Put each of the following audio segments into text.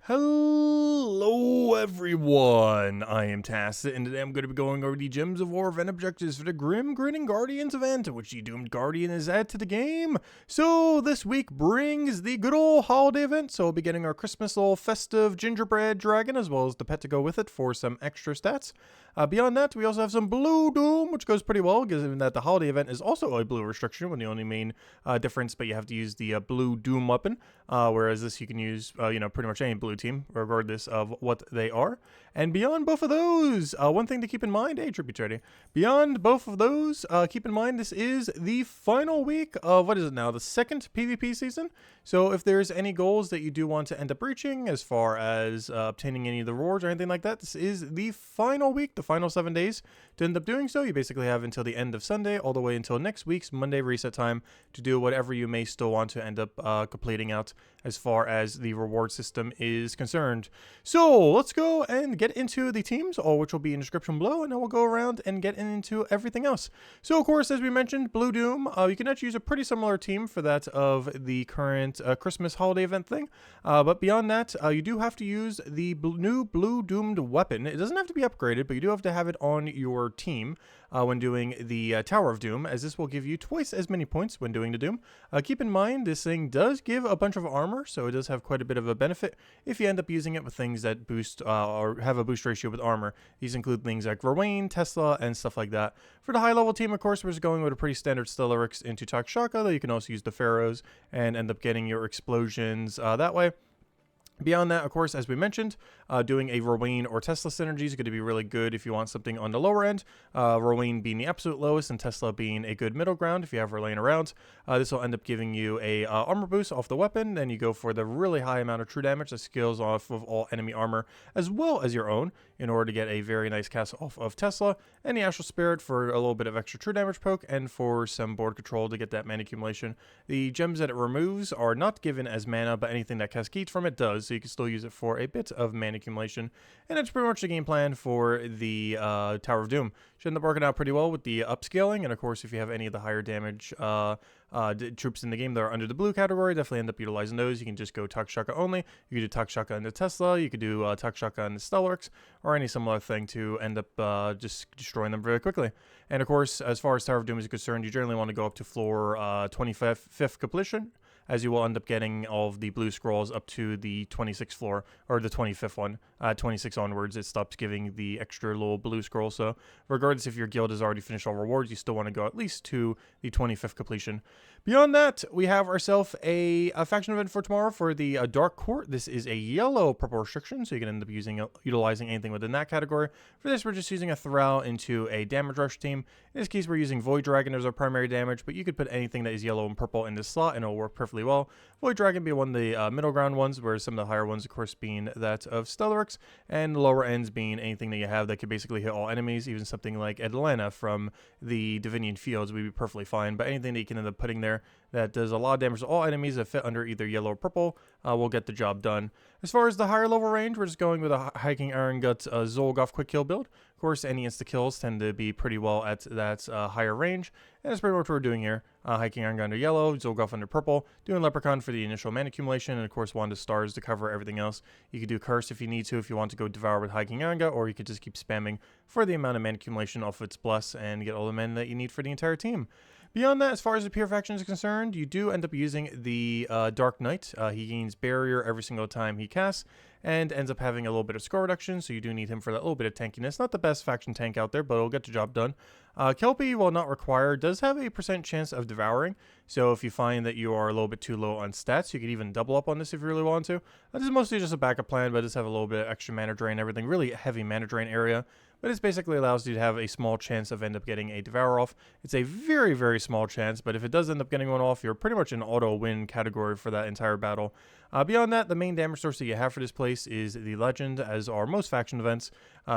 Hello everyone, I am Tacit, and today I'm going to be going over the Gems of War event objectives for the Grim Grinning Guardians event, which the Doomed Guardian is added to the game. So this week brings the good old holiday event, so we'll be getting our Christmas little festive gingerbread dragon, as well as the pet to go with it for some extra stats. Beyond that, we also have some Blue Doom, which goes pretty well, given that the holiday event is also a blue restriction, with the only main difference, but you have to use the Blue Doom weapon, whereas this you can use, pretty much any blue team, regardless of what they are. And beyond both of those, one thing to keep in mind, tributary. Beyond both of those, keep in mind this is the final week of, what is it now, the second PvP season. So if there's any goals that you do want to end up reaching, as far as obtaining any of the rewards or anything like that, this is the final week, the final 7 days to end up doing so. You basically have until the end of Sunday, all the way until next week's Monday reset time to do whatever you may still want to end up completing out as far as the reward system is concerned. So let's go and get into the teams, all which will be in the description below, and then we'll go around and get into everything else. So of course, as we mentioned, Blue Doom, you can actually use a pretty similar team for that of the current Christmas holiday event thing, but beyond that, you do have to use the new Blue Doomed weapon. It doesn't have to be upgraded, but you do have to have it on your team when doing the Tower of Doom, as this will give you twice as many points when doing the Doom. Keep in mind, this thing does give a bunch of armor, so it does have quite a bit of a benefit if you end up using it with things that boost or have a boost ratio with armor. These include things like Rowan, Tesla, and stuff like that. For the high level team, of course, we're just going with a pretty standard Stellaryx into Takshaka, though you can also use the Pharaohs and end up getting your explosions that way. Beyond that, of course, as we mentioned, doing a Rowan or Tesla synergy is going to be really good if you want something on the lower end. Rowan being the absolute lowest and Tesla being a good middle ground if you have her laying around. This will end up giving you a armor boost off the weapon. Then you go for the really high amount of true damage that scales off of all enemy armor as well as your own in order to get a very nice cast off of Tesla. And the Astral Spirit for a little bit of extra true damage poke and for some board control to get that mana accumulation. The gems that it removes are not given as mana, but anything that cascades from it does. So you can still use it for a bit of mana accumulation, and that's pretty much the game plan for the Tower of Doom. Should end up working out pretty well with the upscaling, and of course if you have any of the higher damage troops in the game that are under the blue category, definitely end up utilizing those. You can just go Takshaka only, you could do Takshaka into Tesla, you could do Takshaka into Stellaryx, or any similar thing to end up just destroying them very quickly. And of course, as far as Tower of Doom is concerned, you generally want to go up to floor 25th completion, as you will end up getting all of the blue scrolls up to the 26th floor, or the 25th one. 26 onwards, it stops giving the extra little blue scroll. So regardless if your guild has already finished all rewards, you still want to go at least to the 25th completion. Beyond that, we have ourselves a faction event for tomorrow for the Dark Court. This is a yellow-purple restriction, so you can end up utilizing anything within that category. For this, we're just using a Thrall into a damage rush team. In this case, we're using Void Dragon as our primary damage, but you could put anything that is yellow and purple in this slot, and it'll work perfectly well. Void Dragon being one of the middle ground ones, whereas some of the higher ones, of course, being that of Stellaryx, and the lower ends being anything that you have that could basically hit all enemies. Even something like Atlanta from the Divinian Fields would be perfectly fine, but anything that you can end up putting there that does a lot of damage to all enemies that fit under either yellow or purple will get the job done. As far as the higher level range, we're just going with a Hiking Iron Gut Zolgoth quick kill build. Of course, any insta kills tend to be pretty well at that higher range, and that's pretty much what we're doing here. Hiking Iron Gut under yellow, Zolgoth under purple, doing Leprechaun for the initial mana accumulation, and of course Wand of Stars to cover everything else. You could do Curse if you need to, if you want to go Devour with Hiking Iron Gut, or you could just keep spamming for the amount of mana accumulation off of its Bless and get all the mana that you need for the entire team. Beyond that, as far as the Pure faction is concerned, you do end up using the Dark Knight. He gains Barrier every single time he casts, and ends up having a little bit of score reduction, so you do need him for that little bit of tankiness. Not the best faction tank out there, but it'll get the job done. Kelpie, while not required, does have a % chance of devouring, so if you find that you are a little bit too low on stats, you could even double up on this if you really want to. This is mostly just a backup plan, but it does have a little bit of extra mana drain, everything. Really heavy mana drain area, but it basically allows you to have a small chance of end up getting a Devour off. It's a very, very small chance, but if it does end up getting one off, you're pretty much in auto-win category for that entire battle. Beyond that, the main damage source that you have for this place is the Legend, as are most faction events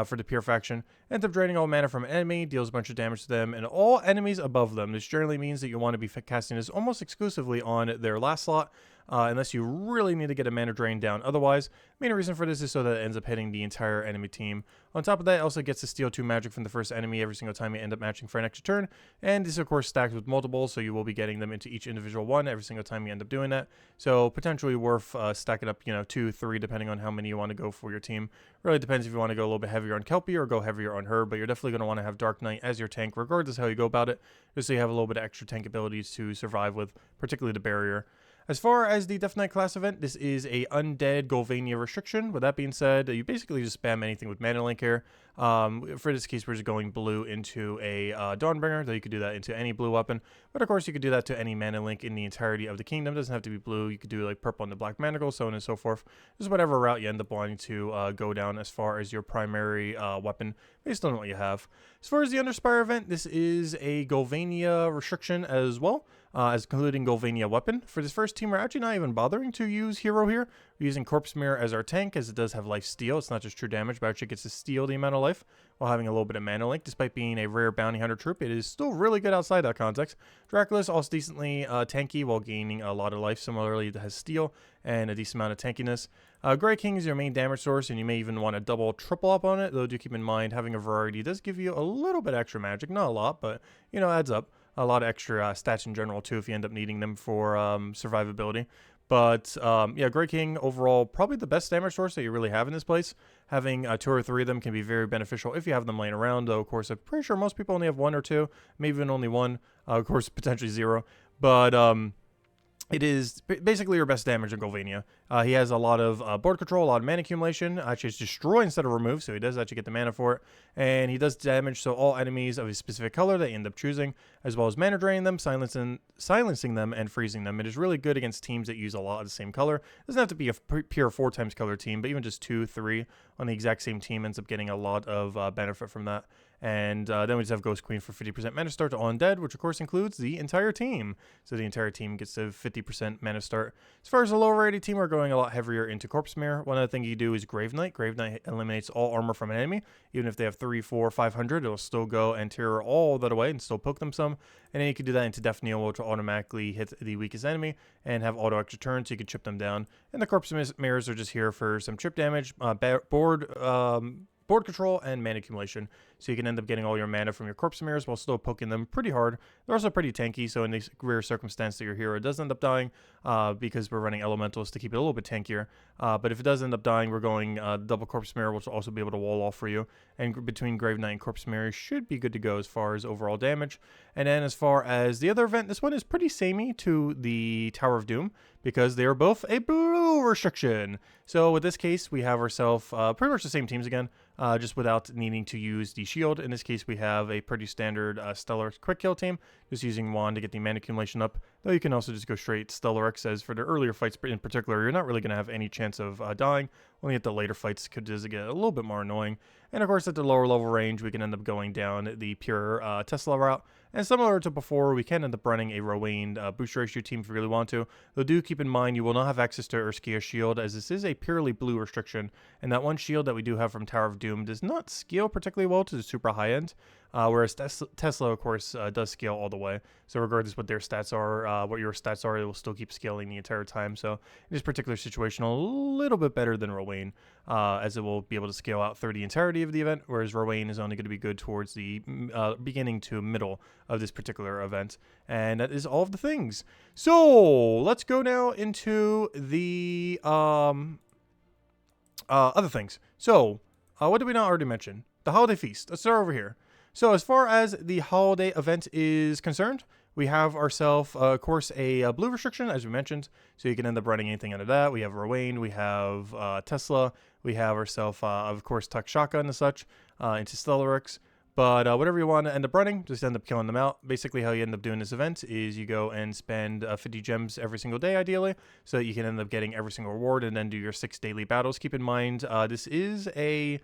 for the Pure faction. Ends up draining all mana from an enemy, deals a bunch of damage to them, and all enemies above them. This generally means that you want to be casting this almost exclusively on their last slot. unless you really need to get a mana drain down. Otherwise, main reason for this is so that it ends up hitting the entire enemy team. On top of that, it also gets to steal 2 magic from the first enemy every single time you end up matching for an extra turn, and this of course stacks with multiples, so you will be getting them into each individual one every single time you end up doing that. So potentially worth stacking up, 2, 3, depending on how many you want to go for your team. Really depends if you want to go a little bit heavier on Kelpie or go heavier on her, but you're definitely going to want to have Deathknight as your tank, regardless of how you go about it, just so you have a little bit of extra tank abilities to survive with, particularly the barrier. As far as the Deathknight class event, this is a undead Golvania restriction. With that being said, you basically just spam anything with Mana Link here. For this case, we're just going blue into a Dawnbringer, though you could do that into any blue weapon. But of course, you could do that to any Mana Link in the entirety of the kingdom. It doesn't have to be blue. You could do like purple into black manacle, so on and so forth. Just whatever route you end up wanting to go down as far as your primary weapon, based on what you have. As far as the Underspire event, this is a Golvania restriction as well, as including Golvania weapon. For this first team, we're actually not even bothering to use hero here. We're using Corpse Mirror as our tank, as it does have life steal. It's not just true damage, but actually gets to steal the amount of life while having a little bit of mana link. Despite being a rare bounty hunter troop, it is still really good outside that context. Dracula's also decently tanky while gaining a lot of life. Similarly, it has steal and a decent amount of tankiness. Grey King is your main damage source, and you may even want to double, triple up on it, though do keep in mind having a variety does give you a little bit extra magic. Not a lot, but, adds up. A lot of extra stats in general, too, if you end up needing them for survivability. But, yeah, Grey King, overall, probably the best damage source that you really have in this place. Having 2 or 3 of them can be very beneficial if you have them laying around, though, of course, I'm pretty sure most people only have 1 or 2, maybe even only 1, of course, potentially 0. But, it is basically your best damage in Golvania. He has a lot of board control, a lot of mana accumulation. Actually, it's destroy instead of remove, so he does actually get the mana for it. And he does damage, so all enemies of a specific color that you end up choosing, as well as mana draining them, silencing them, and freezing them. It is really good against teams that use a lot of the same color. It doesn't have to be a pure 4 times color team, but even just 2, 3 on the exact same team ends up getting a lot of benefit from that. And then we just have Ghost Queen for 50% mana start to all undead, which of course includes the entire team. So the entire team gets to 50% mana start. As far as the low rarity team, we're going a lot heavier into Corpse Mirror. One other thing you do is Grave Knight. Grave Knight eliminates all armor from an enemy. Even if they have 3, 4, 500, it'll still go and tear all that away and still poke them some. And then you can do that into Death Kneel, which will automatically hit the weakest enemy and have auto extra turn, so you can chip them down. And the Corpse Mirrors are just here for some chip damage, board control, and mana accumulation, so you can end up getting all your mana from your Corpse Mirrors while still poking them pretty hard. They're also pretty tanky, so in this rare circumstance that your hero does end up dying, because we're running elementals to keep it a little bit tankier, but if it does end up dying, we're going double Corpse Mirror, which will also be able to wall off for you, and between Grave Knight and Corpse Mirror should be good to go as far as overall damage. And then as far as the other event, this one is pretty samey to the Tower of Doom, because they are both a blue restriction. So with this case, we have ourselves pretty much the same teams again, just without needing to use the shield. In this case, we have a pretty standard Stellar Quick Kill team, just using Wand to get the mana accumulation up, though you can also just go straight Stellar X, as for the earlier fights in particular, you're not really going to have any chance of dying. Only at the later fights could just get a little bit more annoying. And of course, at the lower level range, we can end up going down the pure Tesla route. And similar to before, we can end up running a Rowaned boost ratio team if you really want to. Though do keep in mind, you will not have access to Urskia's shield, as this is a purely blue restriction. And that one shield that we do have from Tower of Doom does not scale particularly well to the super high end. Whereas Tesla, of course, does scale all the way. So regardless what their stats are, what your stats are, it will still keep scaling the entire time. So in this particular situation, a little bit better than Rowan, as it will be able to scale out through the entirety of the event, whereas Rowan is only going to be good towards the beginning to middle of this particular event. And that is all of the things. So let's go now into the other things. So what did we not already mention? The Holiday Feast. Let's start over here. So as far as the holiday event is concerned, we have ourselves, of course, a blue restriction, as we mentioned. So you can end up running anything under that. We have Rowan, we have Tesla, we have ourselves, of course, Tuck Shotgun and such into Stellarix. But whatever you want to end up running, just end up killing them out. Basically, how you end up doing this event is you go and spend 50 gems every single day, ideally, so that you can end up getting every single reward and then do your 6 daily battles. Keep in mind, this is a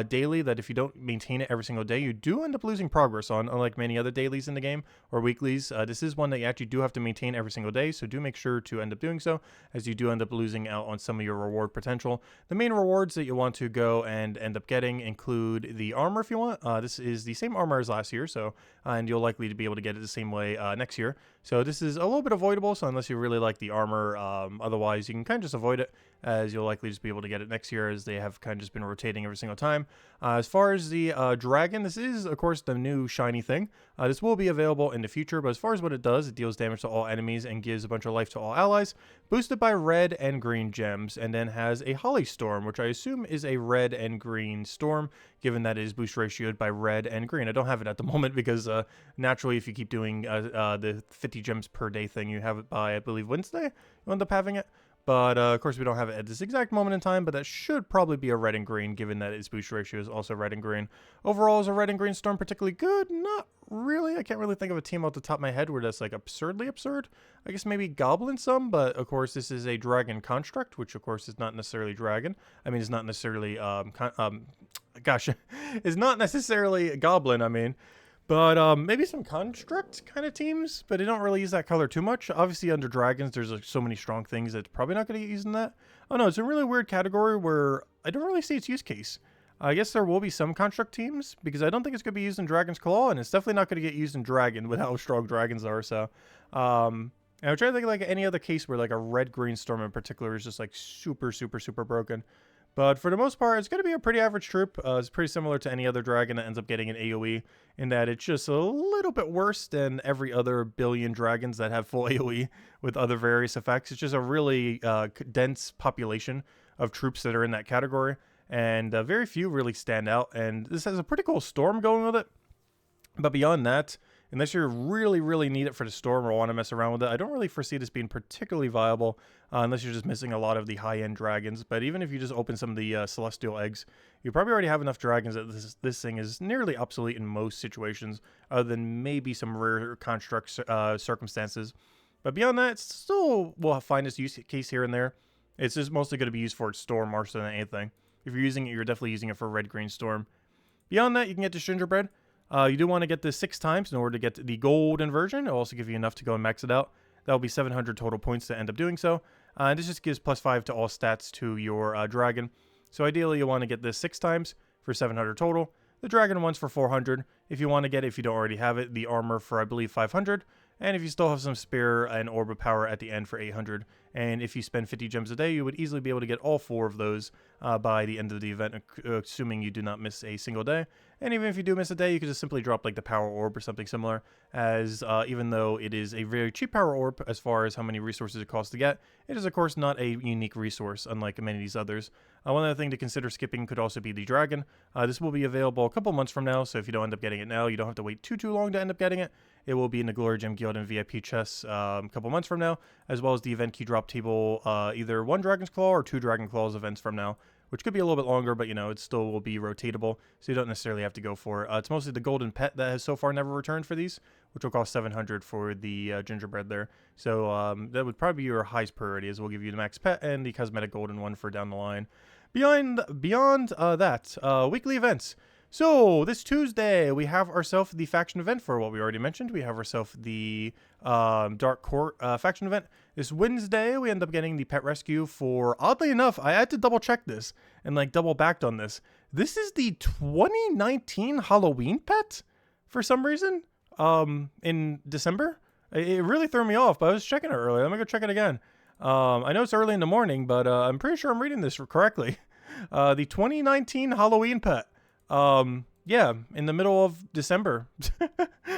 daily that if you don't maintain it every single day, you do end up losing progress on, unlike many other dailies in the game, or weeklies. This is one that you actually do have to maintain every single day, so do make sure to end up doing so, as you do end up losing out on some of your reward potential. The main rewards that you want to go and end up getting include the armor if you want. This is the same armor as last year, so and you'll likely to be able to get it the same way next year. So this is a little bit avoidable, so unless you really like the armor, otherwise you can kind of just avoid it, as you'll likely just be able to get it next year, as they have kind of just been rotating every single time. As far as the dragon, this is, of course, the new shiny thing. This will be available in the future, but as far as what it does, it deals damage to all enemies and gives a bunch of life to all allies, boosted by red and green gems, and then has a Holly Storm, which I assume is a red and green storm, given that it is boost ratioed by red and green. I don't have it at the moment because naturally, if you keep doing the 50 gems per day thing, you have it by, I believe, Wednesday, you end up having it. But of course, we don't have it at this exact moment in time, but that should probably be a red and green, given that its boost ratio is also red and green. Overall, is a red and green storm particularly good? Not really. I can't really think of a team off the top of my head where that's like absurdly absurd. I guess maybe Goblin some, but of course, this is a dragon construct, which of course is not necessarily dragon. I mean, it's not necessarily, gosh, it's not necessarily a goblin, I mean. But maybe some construct kind of teams, but they don't really use that color too much. Obviously, under dragons, there's like so many strong things that's probably not going to get used in that. Oh no, it's a really weird category where I don't really see its use case. I guess there will be some construct teams, because I don't think it's going to be used in Dragon's Claw, and it's definitely not going to get used in Dragon with how strong dragons are. So, and I'm trying to think of like any other case where like a red-green storm in particular is just like super, super, super broken. But for the most part, it's going to be a pretty average troop. It's pretty similar to any other dragon that ends up getting an AoE, in that it's just a little bit worse than every other billion dragons that have full AoE with other various effects. It's just a really dense population of troops that are in that category, and very few really stand out. And this has a pretty cool storm going with it. But beyond that, unless you really, really need it for the storm or want to mess around with it, I don't really foresee this being particularly viable, unless you're just missing a lot of the high-end dragons. But even if you just open some of the celestial eggs, you probably already have enough dragons that this thing is nearly obsolete in most situations, other than maybe some rare construct circumstances. But beyond that, still will find its use case here and there. It's just mostly going to be used for its storm more so than anything. If you're using it, you're definitely using it for red-green storm. Beyond that, you can get the gingerbread. You do want to get this 6 times in order to get the golden version. It'll also give you enough to go and max it out. That'll be 700 total points to end up doing so. And this just gives +5 to all stats to your dragon. So ideally, you want to get this 6 times for 700 total. The dragon one's for 400. If you want to get it, if you don't already have it, the armor for, I believe, 500. And if you still have some spare and orb of power at the end for 800. And if you spend 50 gems a day, you would easily be able to get all 4 of those by the end of the event, assuming you do not miss a single day. And even if you do miss a day, you could just simply drop like the power orb or something similar, as even though it is a very cheap power orb as far as how many resources it costs to get, it is of course not a unique resource unlike many of these others. One other thing to consider skipping could also be the dragon. This will be available a couple months from now, so if you don't end up getting it now, you don't have to wait too long to end up getting it. It will be in the Glory Gem Guild and VIP chests a couple months from now, as well as the event key drop table, either 1 Dragon's Claw or 2 Dragon Claws events from now, which could be a little bit longer, but, you know, it still will be rotatable, so you don't necessarily have to go for it. It's mostly the golden pet that has so far never returned for these, which will cost 700 for the gingerbread there. So that would probably be your highest priority, as we'll give you the max pet and the cosmetic golden one for down the line. Beyond that, weekly events. So, this Tuesday, we have ourselves the faction event for what we already mentioned. We have ourselves the Dark Court faction event. This Wednesday, we end up getting the pet rescue for, oddly enough, I had to double check this and like double backed on this. This is the 2019 Halloween pet for some reason in December. It really threw me off, but I was checking it earlier. Let me go check it again. I know it's early in the morning, but I'm pretty sure I'm reading this correctly. The 2019 Halloween pet. Yeah, in the middle of December.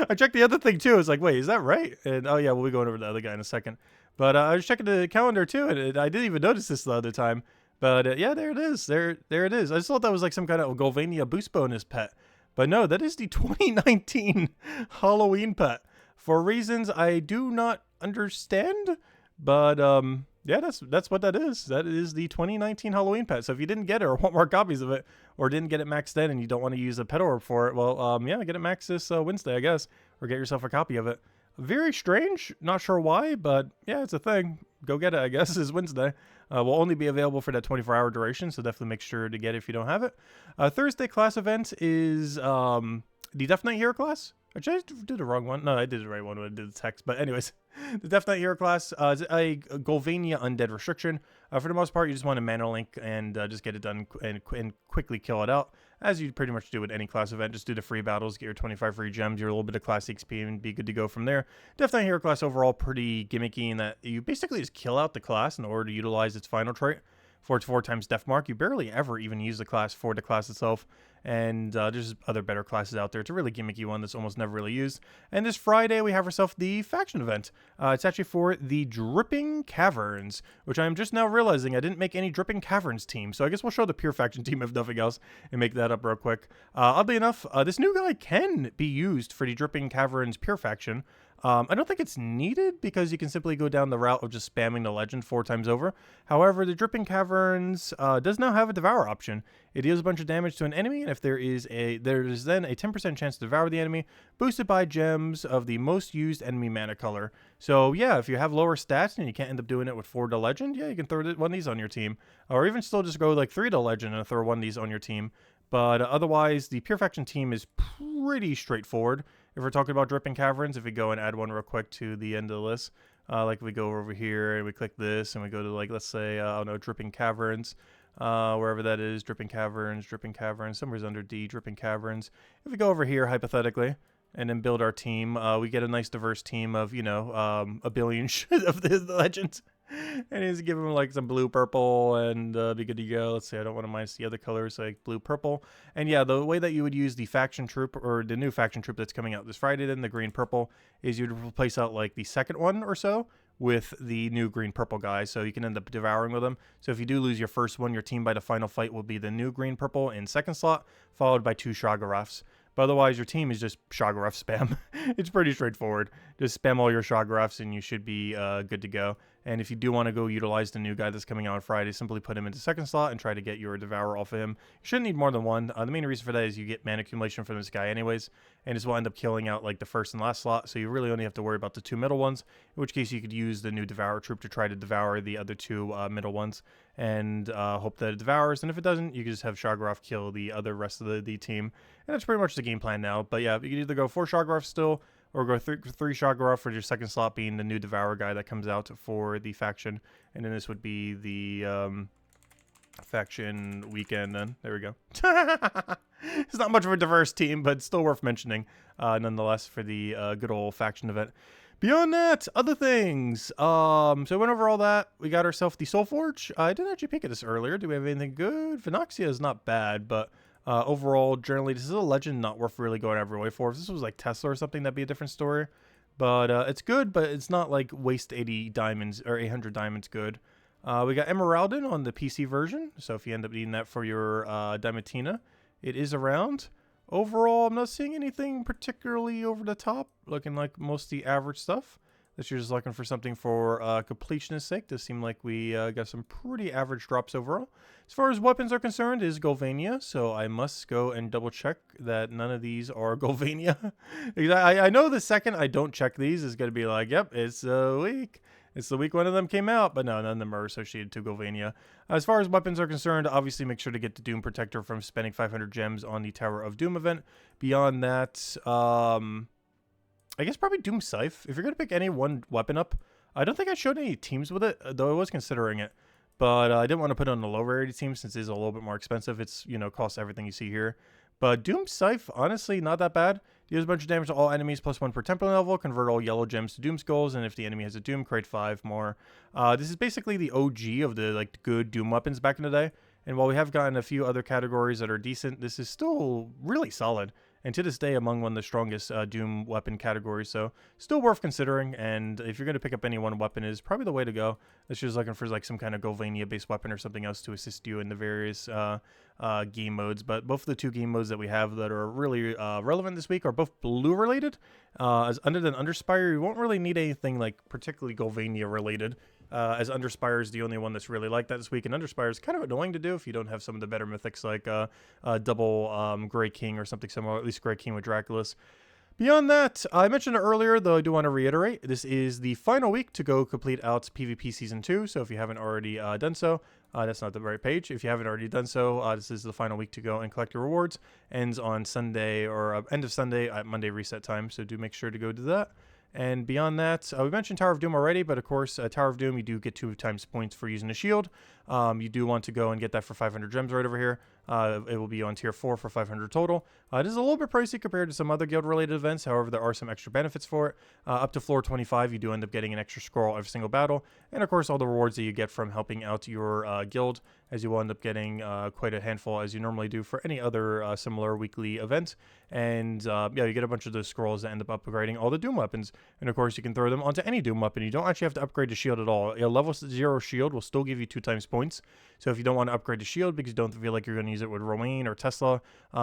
I checked the other thing too. I was like, wait, is that right? And oh yeah, we'll be going over to the other guy in a second. But I was checking the calendar too, and I didn't even notice this the other time. But yeah, there it is. There it is. I just thought that was like some kind of Golvania boost bonus pet. But no, that is the 2019 Halloween pet. For reasons I do not understand. But yeah, that's what that is. That is the 2019 Halloween pet. So if you didn't get it or want more copies of it, or didn't get it maxed in and you don't want to use a pet orb for it, well, yeah, get it maxed this Wednesday, I guess, or get yourself a copy of it. Very strange. Not sure why, but yeah, it's a thing. Go get it, I guess, is Wednesday. Will only be available for that 24-hour duration, so definitely make sure to get it if you don't have it. Thursday class event is the Deathknight hero class. Which I did the wrong one. No, I did the right one when I did the text. But anyways, the Deathknight hero class is a Golvania undead restriction. For the most part, you just want to mana link and just get it done and quickly kill it out, as you pretty much do with any class event. Just do the free battles, get your 25 free gems, your little bit of class XP, and be good to go from there. Deathknight hero class overall pretty gimmicky in that you basically just kill out the class in order to utilize its final trait. For its 4 times death mark, you barely ever even use the class for the class itself, and there's other better classes out there. It's a really gimmicky one that's almost never really used. And this Friday, we have ourselves the faction event. It's actually for the Dripping Caverns, which I'm just now realizing I didn't make any Dripping Caverns team, so I guess we'll show the pure faction team if nothing else and make that up real quick. Oddly enough, this new guy can be used for the Dripping Caverns pure faction. I don't think it's needed because you can simply go down the route of just spamming the legend 4 times over. However, the Dripping Caverns does now have a devour option. It deals a bunch of damage to an enemy, and if there is then a 10% chance to devour the enemy, boosted by gems of the most used enemy mana color. So yeah, if you have lower stats and you can't end up doing it with 4 to legend, yeah, you can throw one of these on your team, or even still just go like 3 to legend and throw one of these on your team. But otherwise, the pure faction team is pretty straightforward. If we're talking about Dripping Caverns, if we go and add one real quick to the end of the list, like we go over here and we click this and we go to, like, let's say, I don't know, Dripping Caverns, wherever that is, Dripping Caverns, somewhere's under D, Dripping Caverns. If we go over here, hypothetically, and then build our team, we get a nice diverse team of, you know, a billion of the legends. And he's giving him like some blue, purple, and be good to go. Let's see, I don't want to minus the other colors, like blue, purple. And yeah, the way that you would use the faction troop, or the new faction troop that's coming out this Friday, then the green, purple, is you'd replace out like the second one or so with the new green, purple guy. So you can end up devouring with them. So if you do lose your first one, your team by the final fight will be the new green, purple in second slot, followed by 2 Shoggoraths. But otherwise, your team is just Shoggorath spam. It's pretty straightforward. Just spam all your Shoggoraths and you should be good to go. And if you do want to go utilize the new guy that's coming out on Friday, simply put him into second slot and try to get your Devourer off of him. You shouldn't need more than one. The main reason for that is you get mana accumulation from this guy anyways, and this will end up killing out like the first and last slot, so you really only have to worry about the 2 middle ones, in which case you could use the new Devourer troop to try to devour the other 2 middle ones, and hope that it devours, and if it doesn't, you can just have Shoggorath kill the other rest of the team, and that's pretty much the game plan now. But yeah, you can either go 4 Shoggorath still, or go 3 Shoggorath for your second slot being the new Devourer guy that comes out for the faction. And then this would be the faction weekend then. There we go. It's not much of a diverse team, but still worth mentioning nonetheless for the good old faction event. Beyond that, other things. So I went over all that. We got ourselves the Soulforge. I didn't actually pick at this earlier. Do we have anything good? Phenoxia is not bad, but overall, generally, this is a legend not worth really going every way for. If this was like Tesla or something, that'd be a different story. But it's good, but it's not like waste 80 diamonds or 800 diamonds good. We got Emeraldin on the PC version. So if you end up needing that for your Diamantina, it is around. Overall, I'm not seeing anything particularly over the top. Looking like most of the average stuff. This you're just looking for something for completionist sake. Does seem like we got some pretty average drops overall. As far as weapons are concerned, it is Golvania, so I must go and double check that none of these are Golvania. I know the second I don't check these is going to be like, yep, it's a week. It's the week one of them came out, but no, none of them are associated to Golvania. As far as weapons are concerned, obviously make sure to get the Doom Protector from spending 500 gems on the Tower of Doom event. Beyond that, I guess probably Doom Scythe. If you're going to pick any one weapon up, I don't think I showed any teams with it, though I was considering it. But I didn't want to put it on the low rarity team since it is a little bit more expensive. It's, you know, costs everything you see here. But Doom Scythe, honestly, not that bad. Deals a bunch of damage to all enemies, +1 per template level. Convert all yellow gems to Doom Skulls, and if the enemy has a Doom, create 5 more. This is basically the OG of the like good Doom weapons back in the day. And while we have gotten a few other categories that are decent, this is still really solid. And to this day, among one of the strongest Doom weapon categories. So still worth considering. And if you're going to pick up any one weapon, is probably the way to go. It's just looking for like some kind of Golvania-based weapon or something else to assist you in the various game modes. But both of the 2 game modes that we have that are really relevant this week are both blue-related. As Under than Underspire, you won't really need anything like particularly Golvania-related. As Underspire is the only one that's really like that this week, and Underspire is kind of annoying to do if you don't have some of the better mythics like double Grey King or something similar, at least Grey King with Draculus. Beyond that, I mentioned it earlier, though I do want to reiterate, this is the final week to go complete out PvP Season 2, so if you haven't already done so, that's not the right page. If you haven't already done so, this is the final week to go and collect your rewards. Ends on Sunday, or end of Sunday at Monday reset time, so do make sure to go do that. And beyond that, we mentioned Tower of Doom already, but of course, Tower of Doom, you do get 2 times points for using a shield. You do want to go and get that for 500 gems right over here. It will be on tier 4 for 500 total. It is a little bit pricey compared to some other guild-related events. However, there are some extra benefits for it. Up to floor 25, you do end up getting an extra scroll every single battle. And of course, all the rewards that you get from helping out your guild, as you will end up getting quite a handful, as you normally do for any other similar weekly event. And yeah, you get a bunch of those scrolls that end up upgrading all the Doom weapons. And of course, you can throw them onto any Doom weapon. You don't actually have to upgrade the shield at all. A level 0 shield will still give you 2 times points. So if you don't want to upgrade the shield because you don't feel like you're going to use it with Rowan or Tesla,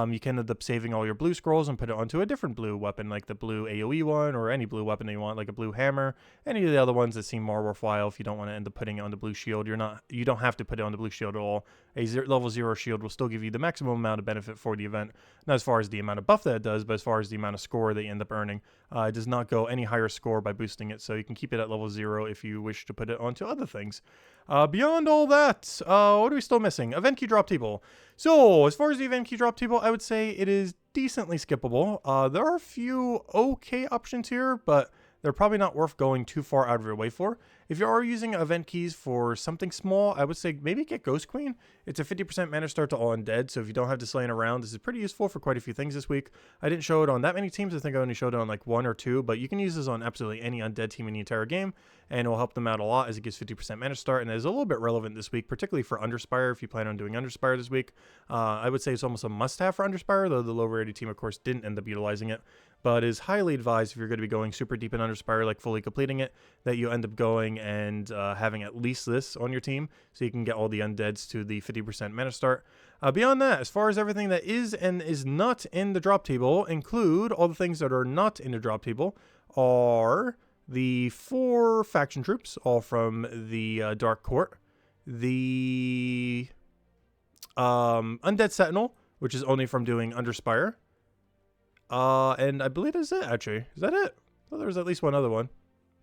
you can end up saving all your blue scrolls and put it onto a different blue weapon, like the blue AoE one, or any blue weapon that you want, like a blue hammer. Any of the other ones that seem more worthwhile. If you don't want to end up putting it on the blue shield, you don't have to put it on the blue shield at all. A level 0 shield will still give you the maximum amount of benefit for the event. Not as far as the amount of buff that it does, but as far as the amount of score that you end up earning. It does not go any higher score by boosting it, so you can keep it at level 0 if you wish to put it onto other things. Beyond all that, what are we still missing? Event key drop table. So, as far as the event key drop table, I would say it is decently skippable. There are a few okay options here, but they're probably not worth going too far out of your way for. If you are using event keys for something small, I would say maybe get Ghost Queen. It's a 50% mana start to all undead, so if you don't have this laying around, this is pretty useful for quite a few things this week. I didn't show it on that many teams. I think I only showed it on like 1 or 2, but you can use this on absolutely any undead team in the entire game, and it will help them out a lot as it gives 50% mana start, and it is a little bit relevant this week, particularly for Underspire. If you plan on doing Underspire this week, I would say it's almost a must-have for Underspire, though the low rarity team, of course, didn't end up utilizing it, but is highly advised if you're going to be going super deep in Underspire, like fully completing it, that you end up going and having at least this on your team, so you can get all the undeads to the 50% mana start. Beyond that, as far as everything that is and is not in the drop table, include all the things that are not in the drop table are the 4 faction troops, all from the Dark Court, the Undead Sentinel, which is only from doing Underspire, and I believe that's it, actually. Is that it? Well, there was at least one other one.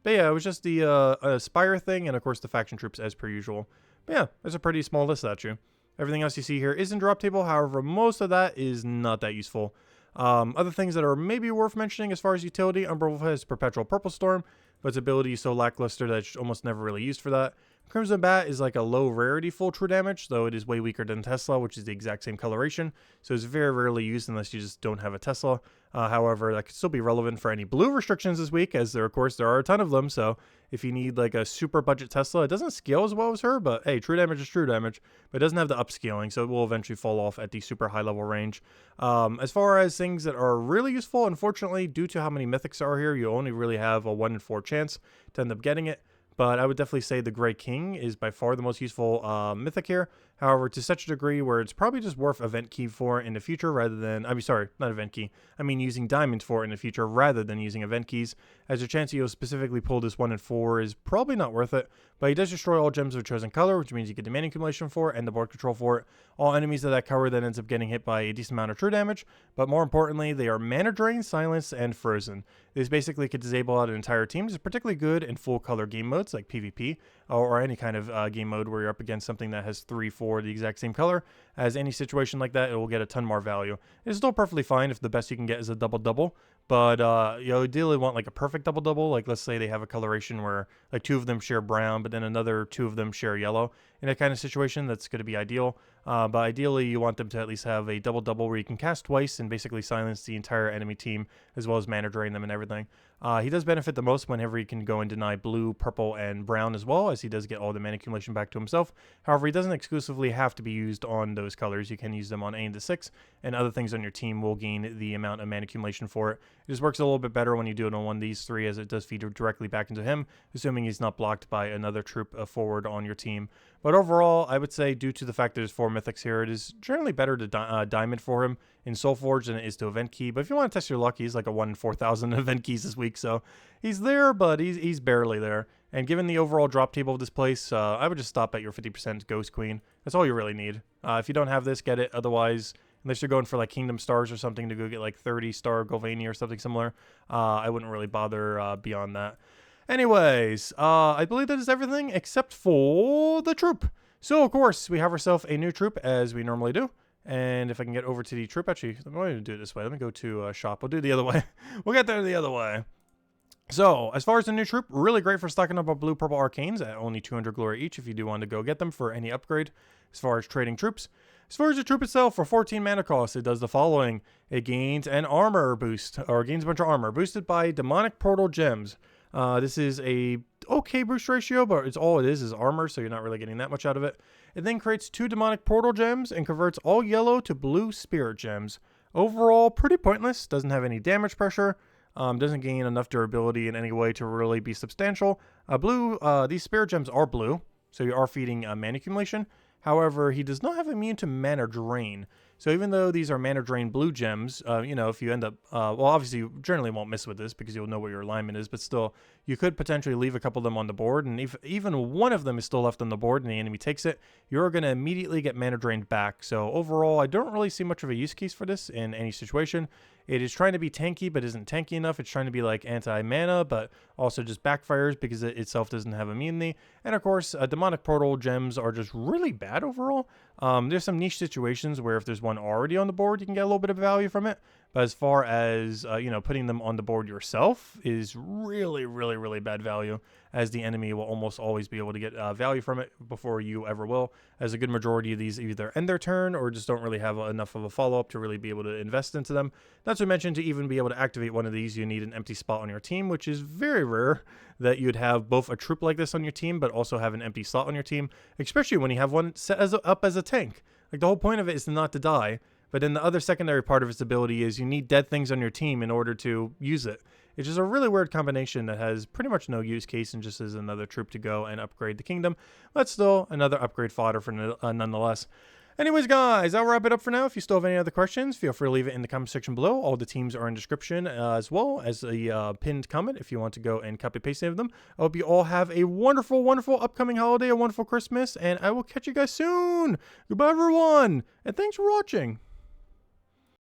But yeah, it was just the Spire thing, and of course the faction troops as per usual. But yeah, that's a pretty small list, actually. Everything else you see here is in drop table, however, most of that is not that useful. Other things that are maybe worth mentioning as far as utility, Umbral has Perpetual Purple Storm, but its ability is so lackluster that it's almost never really used for that. Crimson Bat is like a low rarity full true damage, though it is way weaker than Tesla, which is the exact same coloration, so it's very rarely used unless you just don't have a Tesla. However, that could still be relevant for any blue restrictions this week, as there, of course, there are a ton of them, so if you need like a super budget Tesla, it doesn't scale as well as her, but hey, true damage is true damage, but it doesn't have the upscaling, so it will eventually fall off at the super high level range. As far as things that are really useful, unfortunately, due to how many mythics are here, you only really have a 1 in 4 chance to end up getting it. But I would definitely say the Grey King is by far the most useful mythic here. However, to such a degree where it's probably just worth event key for in the future rather than, sorry, not event key. I mean using diamonds for it in the future rather than using event keys, as your chance you'll specifically pull this 1 in 4 is probably not worth it. But he does destroy all gems of a chosen color, which means you get the mana accumulation for it and the board control for it. All enemies of that color then ends up getting hit by a decent amount of true damage, but more importantly, they are mana drained, silenced, and frozen. This basically could disable out an entire team. This is particularly good in full color game modes like PvP or any kind of game mode where you're up against something that has 3, 4 the exact same color. As any situation like that, it will get a ton more value. It's still perfectly fine if the best you can get is a double-double, but you ideally want like a perfect double-double. Like let's say they have a coloration where like 2 of them share brown, but then another 2 of them share yellow. In that kind of situation, that's going to be ideal. But ideally, you want them to at least have a double-double where you can cast twice and basically silence the entire enemy team, as well as mana drain them and everything. He does benefit the most whenever he can go and deny blue, purple, and brown as well, as he does get all the mana accumulation back to himself. However, he doesn't exclusively have to be used on those colors. You can use them on any of the 6, and other things on your team will gain the amount of mana accumulation for it. It just works a little bit better when you do it on one of these 3, as it does feed directly back into him, assuming he's not blocked by another troop forward on your team. But overall, I would say due to the fact that there's 4 mythics here, it is generally better to diamond for him in Soulforge than it is to event key. But if you want to test your luck, he's like a 1 in 4,000 event keys this week, so he's there, but he's barely there. And given the overall drop table of this place, I would just stop at your 50% Ghost Queen. That's all you really need. If you don't have this, get it. Otherwise, unless you're going for like Kingdom Stars or something to go get like 30-star Golvania or something similar. I wouldn't really bother beyond that. Anyways, I believe that is everything except for the troop. So, of course, we have ourselves a new troop, as we normally do. And if I can get over to the troop, actually, I'm going to do it this way. Let me go to shop. We'll do it the other way. We'll get there the other way. So, as far as the new troop, really great for stocking up on blue-purple arcanes at only 200 glory each if you do want to go get them for any upgrade as far as trading troops. As far as the troop itself, for 14 mana cost, it does the following. It gains an armor boost, or gains a bunch of armor, boosted by demonic portal gems. This is a okay boost ratio, but it's all it is armor, so you're not really getting that much out of it. It then creates 2 demonic portal gems and converts all yellow to blue spirit gems. Overall, pretty pointless, doesn't have any damage pressure, doesn't gain enough durability in any way to really be substantial. These spirit gems are blue, so you are feeding mana accumulation. However, he does not have immune to mana drain. So even though these are mana drain blue gems, if you end up, well, obviously you generally won't miss with this because you'll know what your alignment is, but still, you could potentially leave a couple of them on the board, and if even one of them is still left on the board and the enemy takes it, you're going to immediately get mana drained back. So overall, I don't really see much of a use case for this in any situation. It is trying to be tanky, but isn't tanky enough. It's trying to be like anti-mana, but also just backfires because it itself doesn't have immunity. And of course, demonic portal gems are just really bad overall. There's some niche situations where if there's one already on the board, you can get a little bit of value from it. But as far as, putting them on the board yourself is really, really, really bad value, as the enemy will almost always be able to get value from it before you ever will, as a good majority of these either end their turn or just don't really have enough of a follow-up to really be able to invest into them. Not to mention, to even be able to activate one of these, you need an empty spot on your team, which is very rare that you'd have both a troop like this on your team, but also have an empty slot on your team, especially when you have one set up as a tank. Like, the whole point of it is not to die. But then the other secondary part of its ability is you need dead things on your team in order to use it. It's just a really weird combination that has pretty much no use case and just is another troop to go and upgrade the kingdom. But still, another upgrade fodder for nonetheless. Anyways, guys, I'll wrap it up for now. If you still have any other questions, feel free to leave it in the comment section below. All the teams are in description as well as a pinned comment if you want to go and copy paste any of them. I hope you all have a wonderful, wonderful upcoming holiday, a wonderful Christmas, and I will catch you guys soon. Goodbye, everyone, and thanks for watching.